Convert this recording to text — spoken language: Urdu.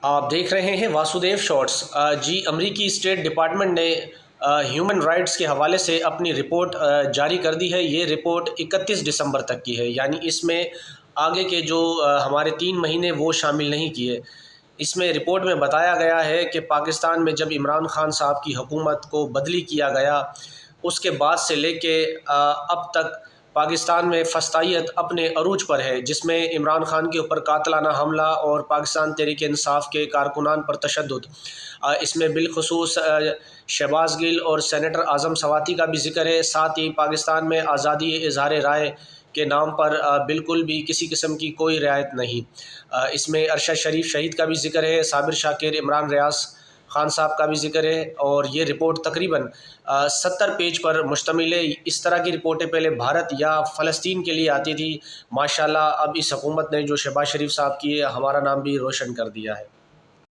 آپ دیکھ رہے ہیں واسودیو شارٹس۔ جی امریکی اسٹیٹ ڈپارٹمنٹ نے ہیومن رائٹس کے حوالے سے اپنی رپورٹ جاری کر دی ہے۔ یہ رپورٹ 31 دسمبر تک کی ہے، یعنی اس میں آگے کے جو ہمارے 3 مہینے وہ شامل نہیں کیے۔ اس میں رپورٹ میں بتایا گیا ہے کہ پاکستان میں جب عمران خان صاحب کی حکومت کو بدلی کیا گیا، اس کے بعد سے لے کے اب تک پاکستان میں فسطائیت اپنے عروج پر ہے، جس میں عمران خان کے اوپر قاتلانہ حملہ اور پاکستان تحریک انصاف کے کارکنان پر تشدد، اس میں بالخصوص شہباز گل اور سینیٹر اعظم سواتی کا بھی ذکر ہے۔ ساتھ ہی پاکستان میں آزادی اظہار رائے کے نام پر بالکل بھی کسی قسم کی کوئی رعایت نہیں۔ اس میں ارشد شریف شہید کا بھی ذکر ہے، صابر شاکر، عمران ریاض خان صاحب کا بھی ذکر ہے، اور یہ رپورٹ تقریباً 70 پیج پر مشتمل ہے۔ اس طرح کی رپورٹیں پہلے بھارت یا فلسطین کے لیے آتی تھی، ماشاءاللہ اب اس حکومت نے جو شہباز شریف صاحب کی ہے، ہمارا نام بھی روشن کر دیا ہے۔